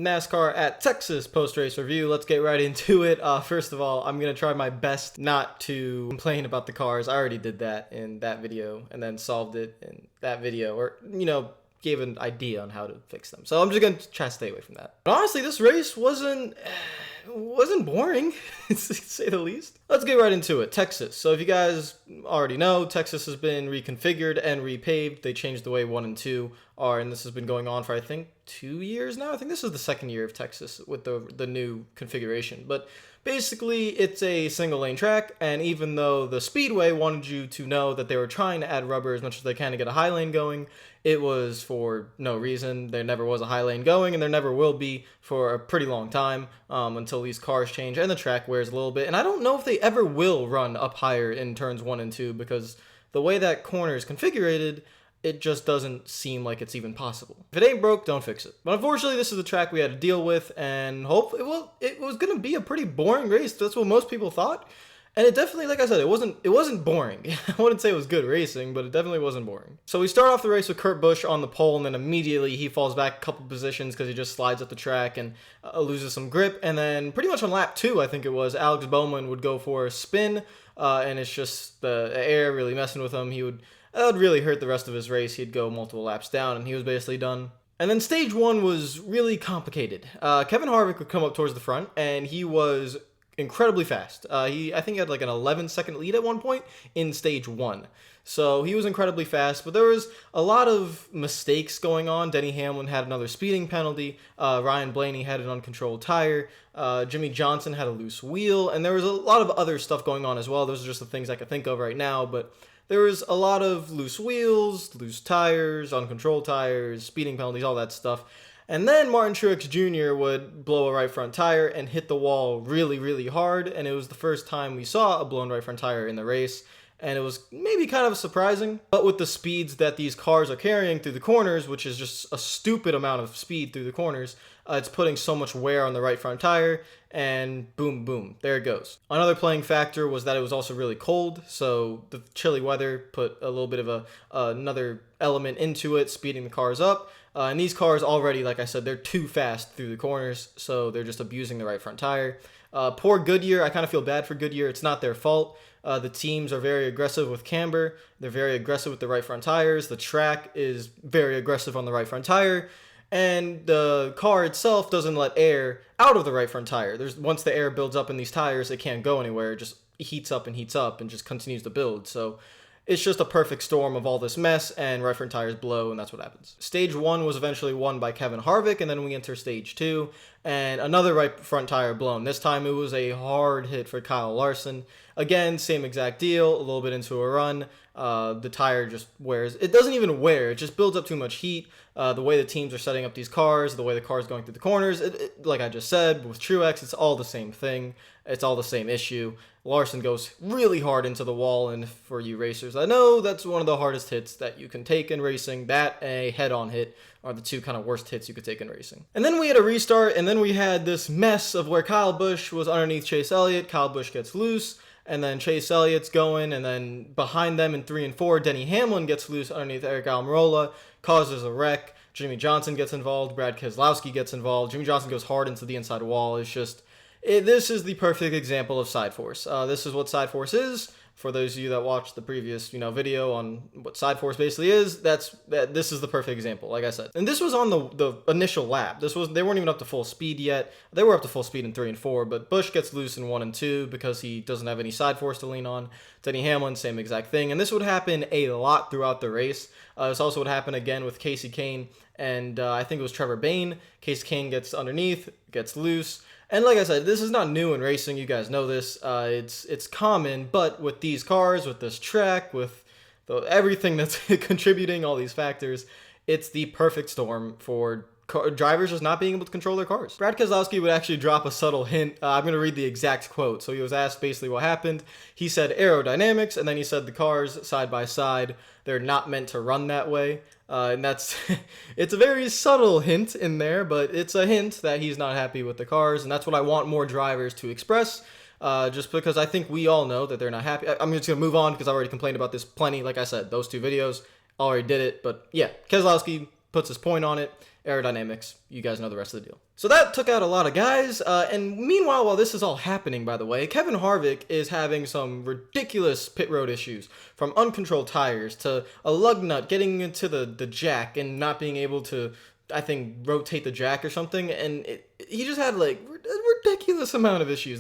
NASCAR at Texas post-race review. Let's get right into it. First of all, I'm going to try my best not to complain about the cars. I already did that in that video and then solved it in that video, or, gave an idea on how to fix them. So I'm just going to try to stay away from that. But honestly, this race wasn't boring, to say the least. Let's get right into it. Texas. So if you guys already know, Texas has been reconfigured and repaved. They changed the way 1 and 2 are, and this has been going on for, I think, 2 years now. I think this is the second year of Texas with the new configuration. But basically, it's a single lane track, and even though the Speedway wanted you to know that they were trying to add rubber as much as they can to get a high lane going, it was for no reason. There never was a high lane going, and there never will be for a pretty long time until these cars change and the track wears a little bit. And I don't know if they ever will run up higher in turns 1 and 2 because the way that corner is configured, it just doesn't seem like it's even possible. If it ain't broke, don't fix it. But unfortunately, this is the track we had to deal with, and it was going to be a pretty boring race. That's what most people thought. And it definitely, like I said, it wasn't boring. I wouldn't say it was good racing, but it definitely wasn't boring. So we start off the race with Kurt Busch on the pole, and then immediately he falls back a couple positions because he just slides up the track and loses some grip. And then pretty much on lap 2, I think it was, Alex Bowman would go for a spin, and it's just the air really messing with him. That would really hurt the rest of his race. He'd go multiple laps down, and he was basically done. And then stage 1 was really complicated. Kevin Harvick would come up towards the front, and he was incredibly fast. I think he had like an 11-second lead at one point in stage 1. So he was incredibly fast, but there was a lot of mistakes going on. Denny Hamlin had another speeding penalty. Ryan Blaney had an uncontrolled tire. Jimmy Johnson had a loose wheel, and there was a lot of other stuff going on as well. Those are just the things I could think of right now, but there was a lot of loose wheels, loose tires, uncontrolled tires, speeding penalties, all that stuff. And then Martin Truex Jr. would blow a right front tire and hit the wall really, really hard. And it was the first time we saw a blown right front tire in the race. And it was maybe kind of surprising. But with the speeds that these cars are carrying through the corners, which is just a stupid amount of speed through the corners, it's putting so much wear on the right front tire. And boom, boom, there it goes. Another playing factor was that it was also really cold. So the chilly weather put a little bit of another element into it, speeding the cars up. And these cars already, like I said, they're too fast through the corners, so they're just abusing the right front tire. Poor Goodyear, I kind of feel bad for Goodyear. It's not their fault. The teams are very aggressive with camber. They're very aggressive with the right front tires. The track is very aggressive on the right front tire. And the car itself doesn't let air out of the right front tire. Once the air builds up in these tires, it can't go anywhere. It just heats up and just continues to build. So it's just a perfect storm of all this mess, and right front tires blow, and that's what happens. Stage 1 was eventually won by Kevin Harvick, and then we enter stage 2, and another right front tire blown. This time it was a hard hit for Kyle Larson. Again, same exact deal, a little bit into a run. The tire just wears. It doesn't even wear, it just builds up too much heat. The way the teams are setting up these cars, the way the car's going through the corners, like I just said, with Truex, it's all the same thing. It's all the same issue. Larson goes really hard into the wall, and for you racers, I know that's one of the hardest hits that you can take in racing. That and a head-on hit are the two kind of worst hits you could take in racing. And then we had a restart, and then we had this mess of where Kyle Busch was underneath Chase Elliott. Kyle Busch gets loose, and then Chase Elliott's going, and then behind them in 3 and 4, Denny Hamlin gets loose underneath Eric Almirola, causes a wreck. Jimmy Johnson gets involved. Brad Keselowski gets involved. Jimmy Johnson goes hard into the inside wall. It's just, this is the perfect example of side force. This is what side force is. For those of you that watched the previous, video on what side force basically is, this is the perfect example, like I said. And this was on the initial lap. They weren't even up to full speed yet. They were up to full speed in 3 and 4, but Busch gets loose in 1 and 2 because he doesn't have any side force to lean on. Denny Hamlin, same exact thing. And this would happen a lot throughout the race. This also would happen again with Casey Kane and I think it was Trevor Bayne. Casey Kane gets underneath, gets loose. And like I said, this is not new in racing. You guys know this. It's common, but with these cars, with this track, with everything that's contributing, all these factors, it's the perfect storm for drivers just not being able to control their cars. Brad Keselowski would actually drop a subtle hint. I'm going to read the exact quote. So he was asked basically what happened. He said aerodynamics, and then he said the cars side by side, they're not meant to run that way. And that's, it's a very subtle hint in there, but it's a hint that he's not happy with the cars. And that's what I want more drivers to express. Just because I think we all know that they're not happy. I'm just going to move on because I already complained about this plenty. Like I said, those two videos, already did it. But yeah, Keselowski puts his point on it. aerodynamics, you guys know the rest of the deal. So that took out a lot of guys, and meanwhile, while this is all happening, by the way, Kevin Harvick is having some ridiculous pit road issues, from uncontrolled tires to a lug nut getting into the jack and not being able to, I think, rotate the jack or something, and he just had like a ridiculous amount of issues.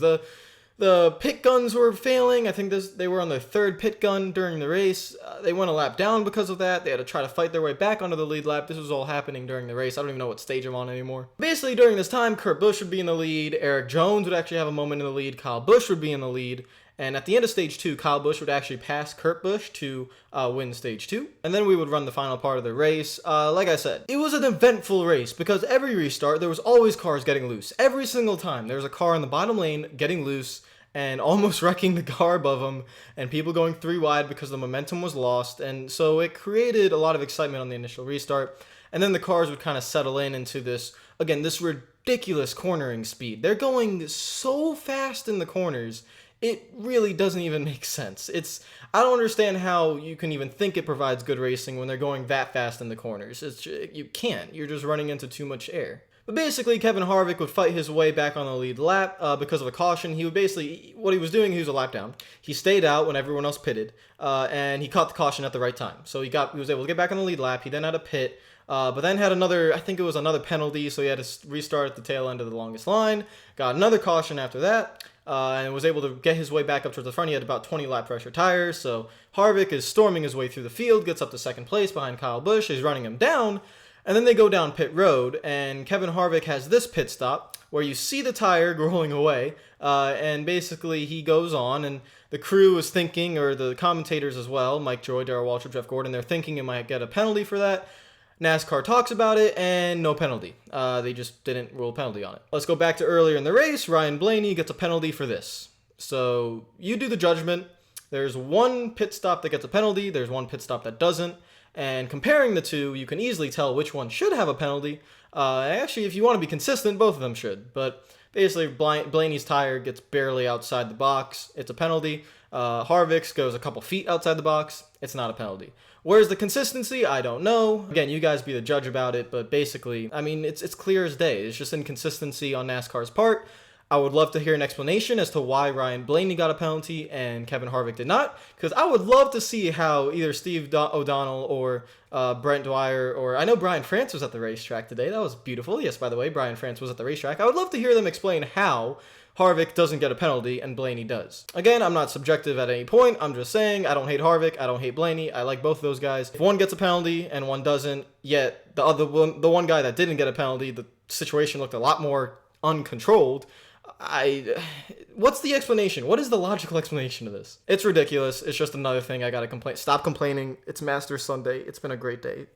The pit guns were failing. I think they were on their third pit gun during the race. They went a lap down because of that. They had to try to fight their way back onto the lead lap. This was all happening during the race. I don't even know what stage I'm on anymore. Basically, during this time, Kurt Busch would be in the lead. Eric Jones would actually have a moment in the lead. Kyle Busch would be in the lead. And at the end of stage 2, Kyle Busch would actually pass Kurt Busch to win stage 2. And then we would run the final part of the race. Like I said, it was an eventful race because every restart, there was always cars getting loose. Every single time, there was a car in the bottom lane getting loose and almost wrecking the car above them, and people going 3 wide because the momentum was lost. And so it created a lot of excitement on the initial restart. And then the cars would kind of settle into this, again, this ridiculous cornering speed. They're going so fast in the corners, it really doesn't even make sense. I don't understand how you can even think it provides good racing when they're going that fast in the corners. You can't. You're just running into too much air. But basically, Kevin Harvick would fight his way back on the lead lap because of a caution. He would basically, what he was doing, he was a lap down. He stayed out when everyone else pitted, and he caught the caution at the right time. So he was able to get back on the lead lap. He then had a pit, but then had another, I think it was another penalty, so he had to restart at the tail end of the longest line. Got another caution after that, and was able to get his way back up towards the front. He had about 20 lap pressure tires, so Harvick is storming his way through the field, gets up to second place behind Kyle Busch. He's running him down. And then they go down pit road, and Kevin Harvick has this pit stop where you see the tire rolling away, and basically he goes on, and the crew is thinking, or the commentators as well, Mike Joy, Darrell Waltrip, Jeff Gordon, they're thinking it might get a penalty for that. NASCAR talks about it, and no penalty. They just didn't rule a penalty on it. Let's go back to earlier in the race. Ryan Blaney gets a penalty for this. So you do the judgment. There's one pit stop that gets a penalty. There's one pit stop that doesn't. And comparing the two, you can easily tell which one should have a penalty. Actually, if you want to be consistent, both of them should. But basically, Blaney's tire gets barely outside the box. It's a penalty. Harvick's goes a couple feet outside the box. It's not a penalty. Where's the consistency? I don't know. Again, you guys be the judge about it. But basically, I mean, it's clear as day. It's just inconsistency on NASCAR's part. I would love to hear an explanation as to why Ryan Blaney got a penalty and Kevin Harvick did not, because I would love to see how either Steve O'Donnell or Brent Dwyer, or I know Brian France was at the racetrack today. That was beautiful. Yes, by the way, Brian France was at the racetrack. I would love to hear them explain how Harvick doesn't get a penalty and Blaney does. Again, I'm not subjective at any point. I'm just saying I don't hate Harvick. I don't hate Blaney. I like both of those guys. If one gets a penalty and one doesn't, yet the one guy that didn't get a penalty, the situation looked a lot more uncontrolled. What's the explanation? What is the logical explanation of this? It's ridiculous. It's just another thing I gotta complain. Stop complaining. It's Masters Sunday. It's been a great day.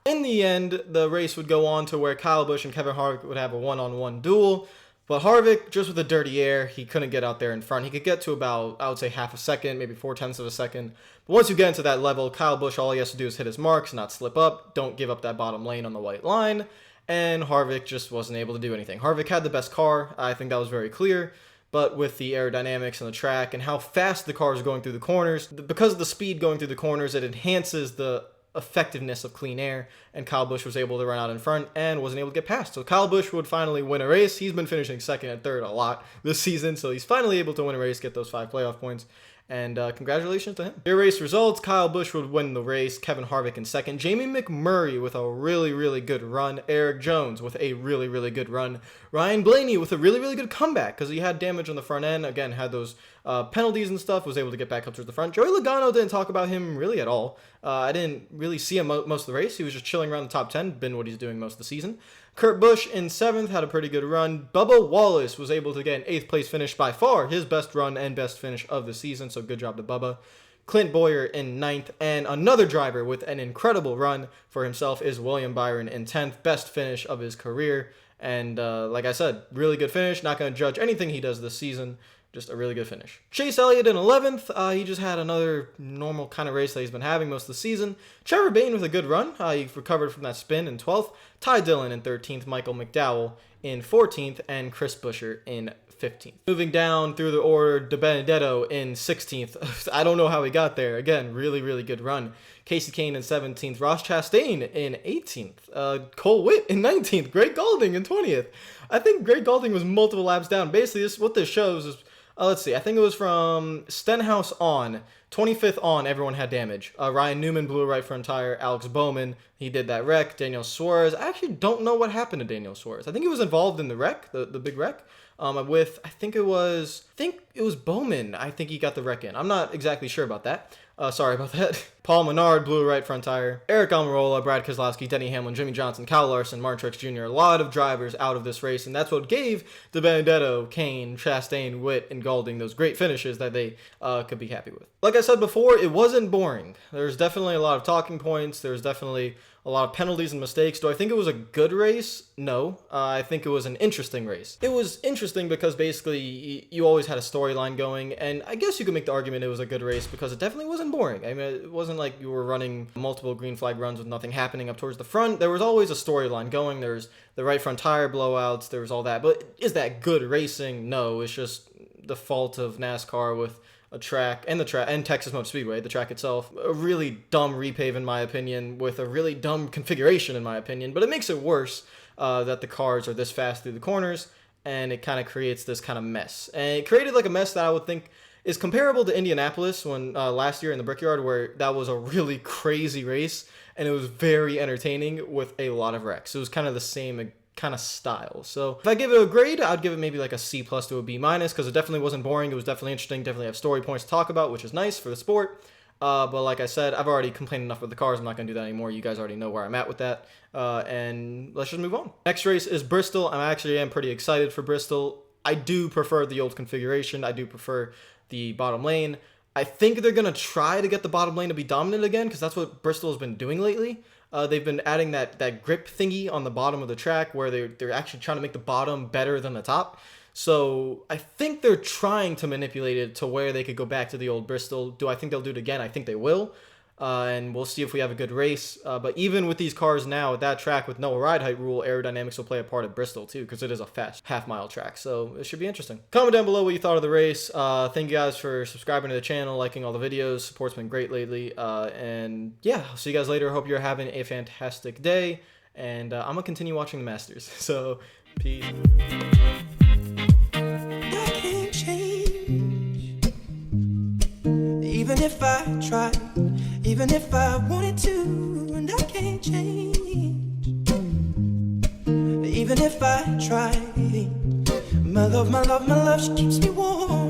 In the end, the race would go on to where Kyle Busch and Kevin Harvick would have a one-on-one duel. But Harvick, just with the dirty air, he couldn't get out there in front. He could get to about, I would say, half a second, maybe 0.4 of a second. But once you get into that level, Kyle Busch, all he has to do is hit his marks, not slip up, don't give up that bottom lane on the white line. And Harvick just wasn't able to do anything. Harvick had the best car. I think that was very clear. But with the aerodynamics and the track and how fast the car is going through the corners, because of the speed going through the corners, it enhances the effectiveness of clean air. And Kyle Busch was able to run out in front and wasn't able to get past. So Kyle Busch would finally win a race. He's been finishing second and third a lot this season. So he's finally able to win a race, get those 5 playoff points. And congratulations to him. Your race results, Kyle Busch would win the race, Kevin Harvick in second, Jamie McMurray with a really, really good run, Eric Jones with a really, really good run, Ryan Blaney with a really, really good comeback because he had damage on the front end, again, had those penalties and stuff, was able to get back up to the front. Joey Logano didn't talk about him really at all. I didn't really see him most of the race. He was just chilling around the top 10, been what he's doing most of the season. Kurt Busch in 7th had a pretty good run. Bubba Wallace was able to get an 8th place finish, by far his best run and best finish of the season, so good job to Bubba. Clint Bowyer in 9th, and another driver with an incredible run for himself is William Byron in 10th, best finish of his career. And like I said, really good finish. Not going to judge anything he does this season, Just a really good finish. Chase Elliott in 11th. He just had another normal kind of race that he's been having most of the season. Trevor Bayne with a good run. He recovered from that spin in 12th. Ty Dillon in 13th. Michael McDowell in 14th. And Chris Buescher in 15th. Moving down through the order, De Benedetto in 16th. I don't know how he got there. Again, really, really good run. Casey Kane in 17th. Ross Chastain in 18th. Cole Witt in 19th. Greg Galding in 20th. I think Greg Galding was multiple laps down. Basically, what this shows is, let's see, I think it was from Stenhouse on, 25th on, everyone had damage. Ryan Newman blew a right front tire. Alex Bowman, he did that wreck. Daniel Suarez, I actually don't know what happened to Daniel Suarez. I think he was involved in the wreck, the big wreck. I think it was Bowman. I think he got the wreck in. I'm not exactly sure about that. Sorry about that. Paul Menard blew a right front tire. Eric Almirola, Brad Keselowski, Denny Hamlin, Jimmy Johnson, Kyle Larson, Martin Truex Jr. A lot of drivers out of this race, and that's what gave De Benedetto, Kane, Chastain, Witt, and Galding those great finishes that they could be happy with. Like I said before, it wasn't boring. There's definitely a lot of talking points. There's definitely a lot of penalties and mistakes. Do I think it was a good race? No. I think it was an interesting race. It was interesting because basically you always had a storyline going, and I guess you could make the argument it was a good race because it definitely wasn't boring. I mean, it wasn't like you were running multiple green flag runs with nothing happening up towards the front. There was always a storyline going. There's the right front tire blowouts. There was all that. But is that good racing? No. It's just the fault of NASCAR with a track and Texas Motor Speedway, the track itself, a really dumb repave in my opinion, with a really dumb configuration in my opinion, but it makes it worse that the cars are this fast through the corners, and it kind of creates this kind of mess. And it created like a mess that I would think is comparable to Indianapolis when last year in the Brickyard, where that was a really crazy race, and it was very entertaining with a lot of wrecks. It was kind of the same kind of style. So if I give it a grade, I'd give it maybe like a C+ to a B-, because it definitely wasn't boring. It was definitely interesting, definitely have story points to talk about, which is nice for the sport. But like I said, I've already complained enough with the cars. I'm not going to do that anymore. You guys already know where I'm at with that. And let's just move on. Next race is Bristol. I am pretty excited for Bristol. I do prefer the old configuration. I do prefer the bottom lane. I think they're going to try to get the bottom lane to be dominant again, because that's what Bristol has been doing lately. They've been adding that grip thingy on the bottom of the track where they're actually trying to make the bottom better than the top. So I think they're trying to manipulate it to where they could go back to the old Bristol. Do I think they'll do it again? I think they will. And we'll see if we have a good race. But even with these cars now, at that track with no ride height rule, aerodynamics will play a part at Bristol too, because it is a fast half-mile track. So it should be interesting. Comment down below what you thought of the race. Thank you guys for subscribing to the channel, liking all the videos. Support's been great lately. And yeah, I'll see you guys later. Hope you're having a fantastic day. And I'm going to continue watching the Masters. So, peace. Even if I tried, even if I wanted to, and I can't change. Even if I tried, my love, she keeps me warm.